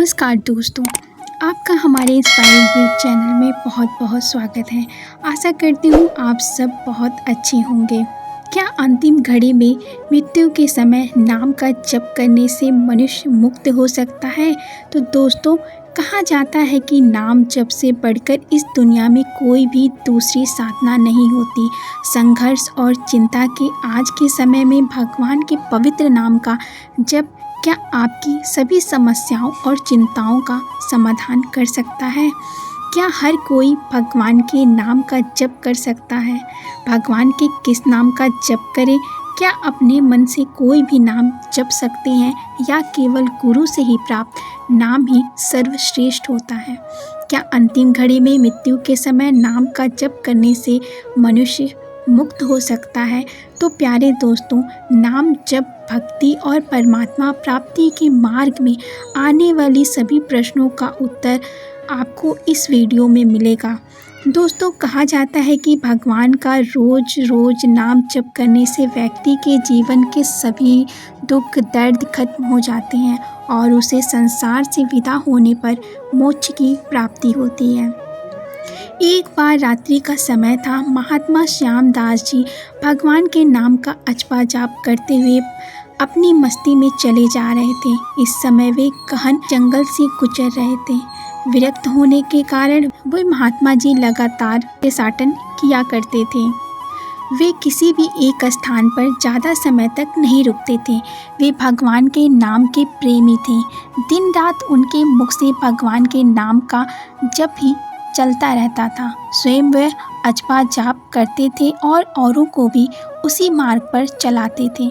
नमस्कार दोस्तों, आपका हमारे इंस्पायरिंग वीक चैनल में बहुत बहुत स्वागत है। आशा करती हूँ आप सब बहुत अच्छे होंगे। क्या अंतिम घड़ी में मृत्यु के समय नाम का जप करने से मनुष्य मुक्त हो सकता है? तो दोस्तों, कहा जाता है कि नाम जप से बढ़कर इस दुनिया में कोई भी दूसरी साधना नहीं होती। संघर्ष और चिंता के आज के समय में भगवान के पवित्र नाम का जप क्या आपकी सभी समस्याओं और चिंताओं का समाधान कर सकता है? क्या हर कोई भगवान के नाम का जप कर सकता है? भगवान के किस नाम का जप करें? क्या अपने मन से कोई भी नाम जप सकते हैं या केवल गुरु से ही प्राप्त नाम ही सर्वश्रेष्ठ होता है? क्या अंतिम घड़ी में मृत्यु के समय नाम का जप करने से मनुष्य मुक्त हो सकता है? तो प्यारे दोस्तों, नाम जप भक्ति और परमात्मा प्राप्ति के मार्ग में आने वाली सभी प्रश्नों का उत्तर आपको इस वीडियो में मिलेगा। दोस्तों, कहा जाता है कि भगवान का रोज रोज नाम जप करने से व्यक्ति के जीवन के सभी दुख दर्द खत्म हो जाते हैं और उसे संसार से विदा होने पर मोक्ष की प्राप्ति होती है। एक बार रात्रि का समय था। महात्मा श्यामदास जी भगवान के नाम का अजपा जाप करते हुए अपनी मस्ती में चले जा रहे थे। इस समय वे गहन जंगल से गुजर रहे थे। विरक्त होने के कारण वे महात्मा जी लगातार देशाटन किया करते थे। वे किसी भी एक स्थान पर ज़्यादा समय तक नहीं रुकते थे। वे भगवान के नाम के प्रेमी थे। दिन रात उनके मुख से भगवान के नाम का जप ही चलता रहता था। स्वयं वे अजपा जाप करते थे और औरों को भी उसी मार्ग पर चलाते थे।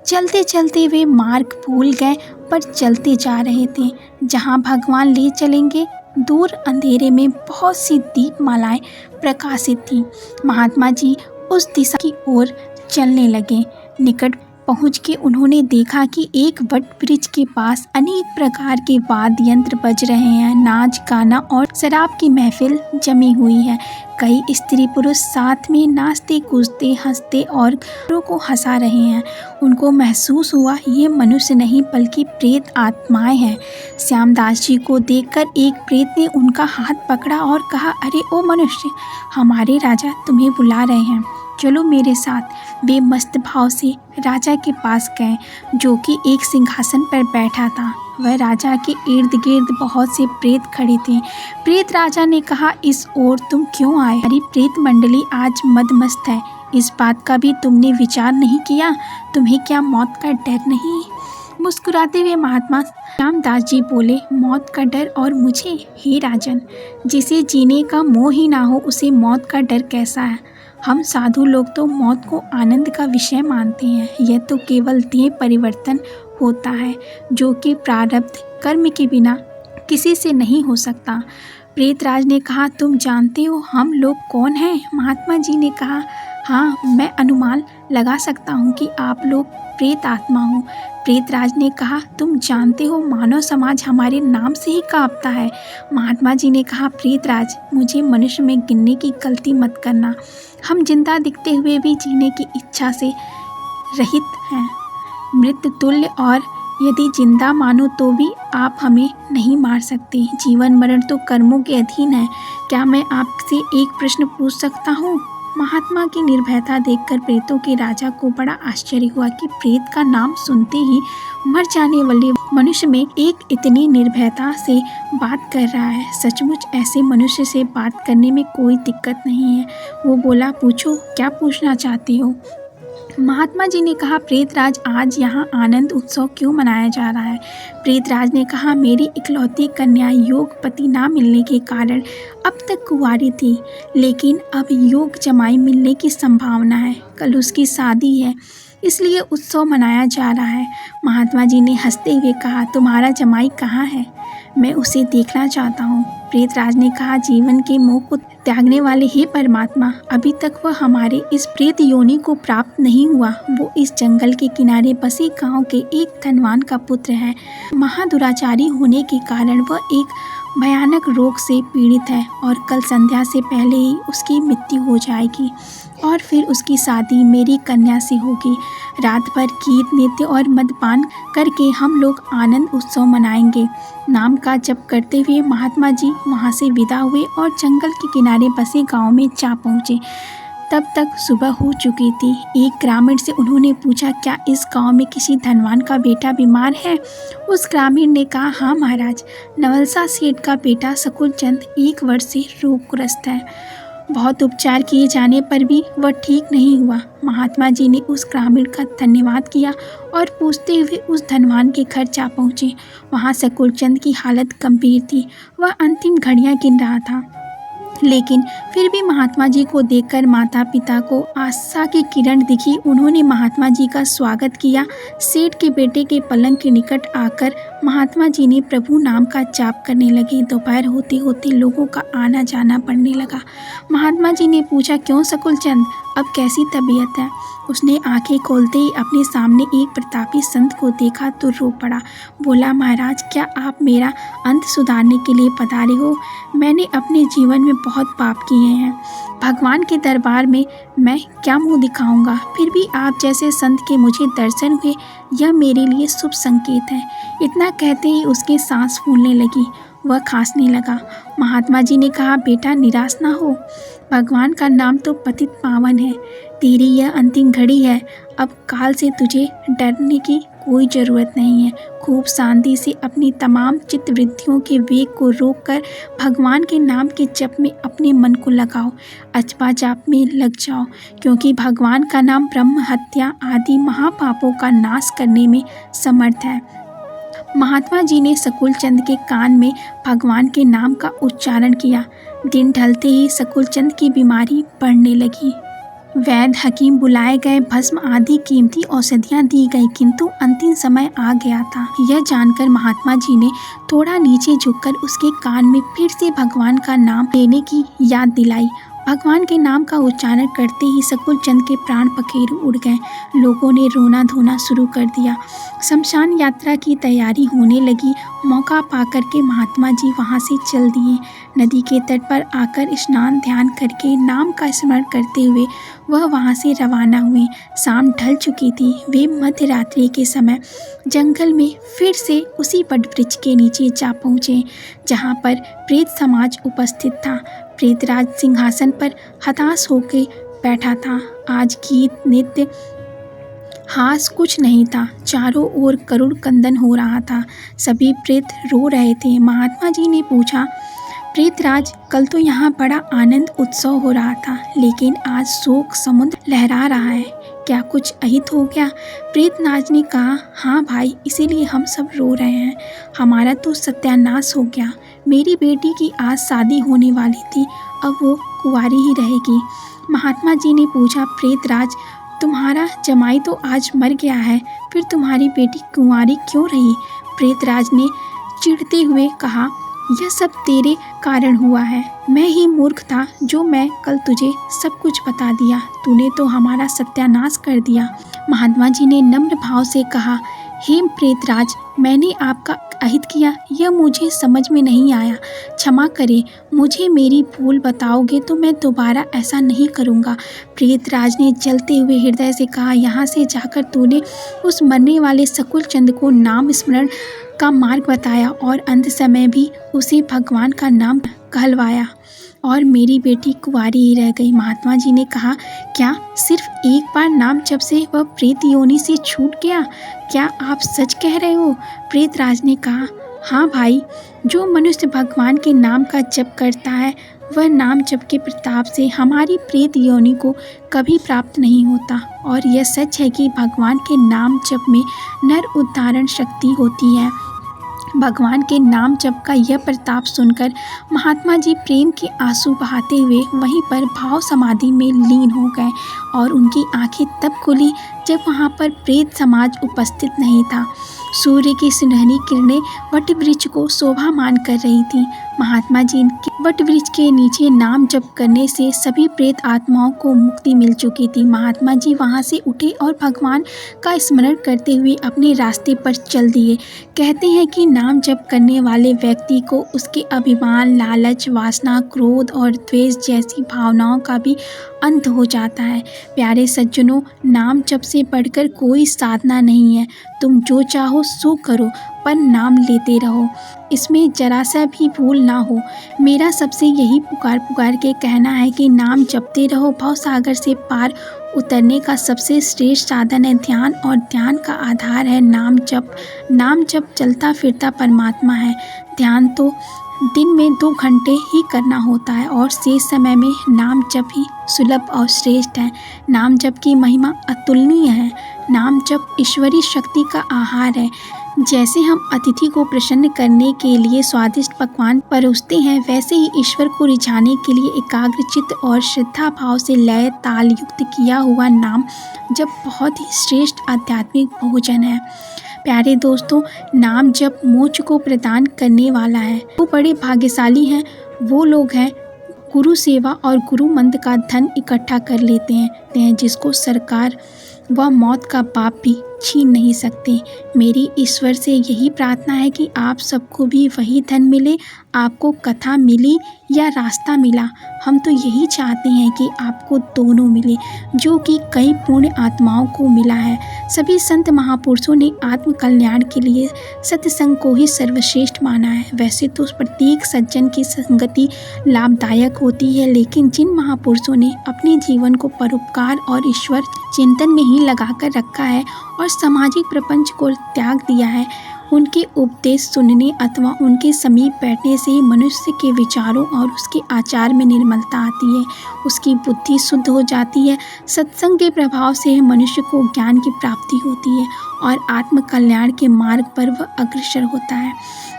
चलते चलते वे मार्ग भूल गए पर चलते जा रहे थे। जहाँ भगवान ले चलेंगे, दूर अंधेरे में बहुत सी दीपमालाएं प्रकाशित थीं। महात्मा जी उस दिशा की ओर चलने लगे। निकट पहुँच के उन्होंने देखा कि एक वट वृक्ष के पास अनेक प्रकार के वाद्य यंत्र बज रहे हैं। नाच गाना और शराब की महफिल जमी हुई है। कई स्त्री पुरुष साथ में नाचते कूदते हंसते और औरों को हंसा रहे हैं। उनको महसूस हुआ ये मनुष्य नहीं बल्कि प्रेत आत्माएं हैं। श्यामदास जी को देखकर एक प्रेत ने उनका हाथ पकड़ा और कहा, अरे ओ मनुष्य, हमारे राजा तुम्हें बुला रहे हैं, चलो मेरे साथ। वे मस्त भाव से राजा के पास गए, जो कि एक सिंहासन पर बैठा था। वह राजा के इर्द गिर्द बहुत से प्रेत खड़े थे। प्रेत राजा ने कहा, इस ओर तुम क्यों आए? हमारी प्रेत मंडली आज मदमस्त है। इस बात का भी तुमने विचार नहीं किया? तुम्हें क्या मौत का डर नहीं? मुस्कुराते हुए महात्मा श्यामदास जी बोले, मौत का डर और मुझे? हे राजन, जिसे जीने का मोह ही ना हो उसे मौत का डर कैसा है? हम साधु लोग तो मौत को आनंद का विषय मानते हैं। यह तो केवल देह परिवर्तन होता है, जो कि प्रारब्ध कर्म के बिना किसी से नहीं हो सकता। प्रेतराज ने कहा, तुम जानते हो हम लोग कौन हैं? महात्मा जी ने कहा, हाँ, मैं अनुमान लगा सकता हूँ कि आप लोग प्रेत आत्मा हो। प्रेतराज ने कहा, तुम जानते हो मानव समाज हमारे नाम से ही कांपता है। महात्मा जी ने कहा, प्रेतराज, मुझे मनुष्य में गिनने की गलती मत करना। हम जिंदा दिखते हुए भी जीने की इच्छा से रहित हैं, मृत तुल्य, और यदि जिंदा मानो तो भी आप हमें नहीं मार सकते। जीवन मरण तो कर्मों के अधीन है। क्या मैं आपसे एक प्रश्न पूछ सकता हूँ? महात्मा की निर्भयता देखकर प्रेतों के राजा को बड़ा आश्चर्य हुआ कि प्रेत का नाम सुनते ही मर जाने वाले मनुष्य में एक इतनी निर्भयता से बात कर रहा है। सचमुच ऐसे मनुष्य से बात करने में कोई दिक्कत नहीं है। वो बोला, पूछो, क्या पूछना चाहते हो? महात्मा जी ने कहा, प्रेतराज, आज यहाँ आनंद उत्सव क्यों मनाया जा रहा है? प्रेतराज ने कहा, मेरी इकलौती कन्या योग पति ना मिलने के कारण अब तक कुंवारी थी, लेकिन अब योग जमाई मिलने की संभावना है। कल उसकी शादी है, इसलिए उत्सव मनाया जा रहा है। महात्मा जी ने हंसते हुए कहा, तुम्हारा जमाई कहाँ है? मैं उसे देखना चाहता हूँ। प्रेतराज ने कहा, जीवन के मोह को त्यागने वाले हे परमात्मा, अभी तक वह हमारे इस प्रेत योनि को प्राप्त नहीं हुआ। वो इस जंगल के किनारे बसे गांव के एक धनवान का पुत्र है। महादुराचारी होने के कारण वह एक भयानक रोग से पीड़ित है और कल संध्या से पहले ही उसकी मृत्यु हो जाएगी और फिर उसकी शादी मेरी कन्या से होगी। रात भर गीत नृत्य और मद्यपान करके हम लोग आनंद उत्सव मनाएंगे। नाम का जप करते हुए महात्मा जी वहाँ से विदा हुए और जंगल के किनारे बसे गांव में जा पहुँचे। तब तक सुबह हो चुकी थी। एक ग्रामीण से उन्होंने पूछा, क्या इस गांव में किसी धनवान का बेटा बीमार है? उस ग्रामीण ने कहा, हाँ महाराज, नवलसा सेठ का बेटा सकुल चंद 1 वर्ष से रोगग्रस्त है। बहुत उपचार किए जाने पर भी वह ठीक नहीं हुआ। महात्मा जी ने उस ग्रामीण का धन्यवाद किया और पूछते हुए उस धनवान के घर जा पहुँचे। वहाँ सकुल चंद की हालत गंभीर थी। वह अंतिम घड़ियाँ गिन रहा था, लेकिन फिर भी महात्मा जी को देखकर माता पिता को आशा की किरण दिखी। उन्होंने महात्मा जी का स्वागत किया। सेठ के बेटे के पलंग के निकट आकर महात्मा जी ने प्रभु नाम का जाप करने लगे। दोपहर होते होते लोगों का आना जाना बढ़ने लगा। महात्मा जी ने पूछा, क्यों सकुल चंद, अब कैसी तबीयत है? उसने आंखें खोलते ही अपने सामने एक प्रतापी संत को देखा तो रो पड़ा। बोला, महाराज, क्या आप मेरा अंत सुधारने के लिए पधारे हो? मैंने अपने जीवन में बहुत पाप किए हैं। भगवान के दरबार में मैं क्या मुंह दिखाऊंगा? फिर भी आप जैसे संत के मुझे दर्शन हुए, यह मेरे लिए शुभ संकेत है। इतना कहते ही उसके सांस फूलने लगी, वह खांसने लगा। महात्मा जी ने कहा, बेटा निराश ना हो, भगवान का नाम तो पतित पावन है। तेरी यह अंतिम घड़ी है। अब काल से तुझे डरने की कोई ज़रूरत नहीं है। खूब शांति से अपनी तमाम चित्तवृत्तियों के वेग को रोककर भगवान के नाम के जप में अपने मन को लगाओ। अचपा जाप में लग जाओ, क्योंकि भगवान का नाम ब्रह्म हत्या आदि महापापों का नाश करने में समर्थ है। महात्मा जी ने सकुल चंद के कान में भगवान के नाम का उच्चारण किया। दिन ढलते ही सकुल चंद की बीमारी बढ़ने लगी। वैद्य हकीम बुलाए गए, भस्म आदि कीमती औषधियाँ दी गई, किंतु अंतिम समय आ गया था। यह जानकर महात्मा जी ने थोड़ा नीचे झुककर उसके कान में फिर से भगवान का नाम लेने की याद दिलाई। भगवान के नाम का उच्चारण करते ही सकुल चंद के प्राण पखेरु उड़ गए। लोगों ने रोना धोना शुरू कर दिया। शमशान यात्रा की तैयारी होने लगी। मौका पाकर के महात्मा जी वहां से चल दिए। नदी के तट पर आकर स्नान ध्यान करके नाम का स्मरण करते हुए वह वहां से रवाना हुए। शाम ढल चुकी थी। वे मध्य रात्रि के समय जंगल में फिर से उसी वटवृक्ष के नीचे जा पहुँचे जहाँ पर प्रेत समाज उपस्थित था। प्रेतराज सिंहासन पर हताश होकर बैठा था। आज गीत नृत्य हास कुछ नहीं था। चारों ओर करुण कंदन हो रहा था। सभी प्रेत रो रहे थे। महात्मा जी ने पूछा, प्रेतराज, कल तो यहाँ बड़ा आनंद उत्सव हो रहा था, लेकिन आज शोक समुद्र लहरा रहा है, क्या कुछ अहित हो गया? प्रेतराज ने कहा, हाँ भाई, इसीलिए हम सब रो रहे हैं। हमारा तो सत्यानाश हो गया। मेरी बेटी की आज शादी होने वाली थी, अब वो कुंवारी ही रहेगी। महात्मा जी ने पूछा, प्रेतराज, तुम्हारा जमाई तो आज मर गया है, फिर तुम्हारी बेटी कुंवारी क्यों रही? प्रेतराज ने चिढ़ते हुए कहा, यह सब तेरे कारण हुआ है। मैं ही मूर्ख था जो मैं कल तुझे सब कुछ बता दिया। तूने तो हमारा सत्यानाश कर दिया। महात्मा जी ने नम्र भाव से कहा, हे प्रेतराज, मैंने आपका अहित किया, यह मुझे समझ में नहीं आया। क्षमा करें, मुझे मेरी भूल बताओगे तो मैं दोबारा ऐसा नहीं करूँगा। प्रेतराज ने जलते हुए हृदय से कहा, यहाँ से जाकर तूने उस मरने वाले सकुल चंद को नाम स्मरण का मार्ग बताया और अंत समय भी उसे भगवान का नाम कहलवाया और मेरी बेटी कुंवारी ही रह गई। महात्मा जी ने कहा, क्या सिर्फ एक बार नाम जब से वह प्रेत योनि से छूट गया? क्या आप सच कह रहे हो? प्रेतराज ने कहा, हाँ भाई, जो मनुष्य भगवान के नाम का जप करता है वह नाम जप के प्रताप से हमारी प्रेत योनि को कभी प्राप्त नहीं होता। और यह सच है कि भगवान के नाम जप में नर उद्धारण शक्ति होती है। भगवान के नाम जप का यह प्रताप सुनकर महात्मा जी प्रेम के आंसू बहाते हुए वहीं पर भाव समाधि में लीन हो गए और उनकी आंखें तब खुली जब वहां पर प्रेत समाज उपस्थित नहीं था। सूर्य की सुनहरी किरणें वट वृक्ष को शोभामान कर रही थी। महात्मा जी वट वृक्ष के नीचे नाम जप करने से सभी प्रेत आत्माओं को मुक्ति मिल चुकी थी। महात्मा जी वहां से उठे और भगवान का स्मरण करते हुए अपने रास्ते पर चल दिए। कहते हैं कि नाम जप करने वाले व्यक्ति को उसके अभिमान, लालच, वासना, क्रोध और द्वेष जैसी भावनाओं का भी अंत हो जाता है। प्यारे सज्जनों, नाम जप से बढ़कर कोई साधना नहीं है। तुम जो चाहो सो करो, पर नाम लेते रहो, इसमें जरा सा भी भूल ना हो। मेरा सबसे यही पुकार के कहना है कि नाम जपते रहो। भव सागर से पार उतरने का सबसे श्रेष्ठ साधन है ध्यान, और ध्यान का आधार है नाम जप। नाम जप चलता फिरता परमात्मा है। ध्यान तो दिन में 2 घंटे ही करना होता है और शेष समय में नाम जप ही सुलभ और श्रेष्ठ है। नाम जप की महिमा अतुलनीय है। नाम जप ईश्वरीय शक्ति का आहार है। जैसे हम अतिथि को प्रसन्न करने के लिए स्वादिष्ट पकवान परोसते हैं, वैसे ही ईश्वर को रिझाने के लिए एकाग्र चित्त और श्रद्धा भाव से लय ताल युक्त किया हुआ नाम जप बहुत ही श्रेष्ठ आध्यात्मिक भोजन है। प्यारे दोस्तों, नाम जप मोक्ष को प्रदान करने वाला है। वो बड़े भाग्यशाली हैं वो लोग हैं गुरु सेवा और गुरु मंत्र का धन इकट्ठा कर लेते हैं जिसको सरकार व मौत का बाप भी छीन नहीं सकते। मेरी ईश्वर से यही प्रार्थना है कि आप सबको भी वही धन मिले। आपको कथा मिली या रास्ता मिला, हम तो यही चाहते हैं कि आपको दोनों मिले, जो कि कई पुण्य आत्माओं को मिला है। सभी संत महापुरुषों ने आत्म कल्याण के लिए सत्संग को ही सर्वश्रेष्ठ माना है। वैसे तो प्रत्येक सज्जन की संगति लाभदायक होती है, लेकिन जिन महापुरुषों ने अपने जीवन को परोपकार और ईश्वर चिंतन में ही लगा कर रखा है और सामाजिक प्रपंच को त्याग दिया है, उनके उपदेश सुनने अथवा उनके समीप बैठने से ही मनुष्य के विचारों और उसके आचार में निर्मलता आती है, उसकी बुद्धि शुद्ध हो जाती है। सत्संग के प्रभाव से मनुष्य को ज्ञान की प्राप्ति होती है और आत्म कल्याण के मार्ग पर वह अग्रसर होता है।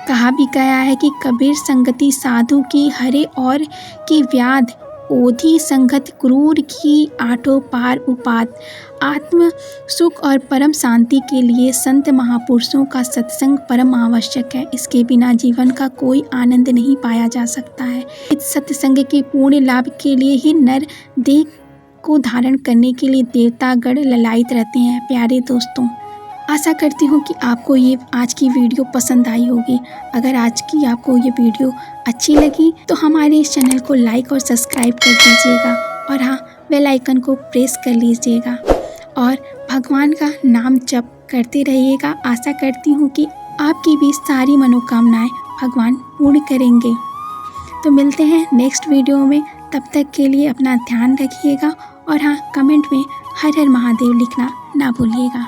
कहा भी गया है कि कबीर संगति साधु की हरे और की व्याध, ओधी संगत क्रूर की आठों पार उपात। आत्म सुख और परम शांति के लिए संत महापुरुषों का सत्संग परम आवश्यक है। इसके बिना जीवन का कोई आनंद नहीं पाया जा सकता है। इस सत्संग के पूर्ण लाभ के लिए ही नर देह को धारण करने के लिए देवतागण ललायित रहते हैं। प्यारे दोस्तों, आशा करती हूँ कि आपको ये आज की वीडियो पसंद आई होगी। अगर आज की आपको ये वीडियो अच्छी लगी तो हमारे इस चैनल को लाइक और सब्सक्राइब कर दीजिएगा, और हाँ, बेल आइकन को प्रेस कर लीजिएगा और भगवान का नाम जप करते रहिएगा। आशा करती हूँ कि आपकी भी सारी मनोकामनाएं भगवान पूर्ण करेंगे। तो मिलते हैं नेक्स्ट वीडियो में। तब तक के लिए अपना ध्यान रखिएगा, और हाँ, कमेंट में हर हर महादेव लिखना ना भूलिएगा।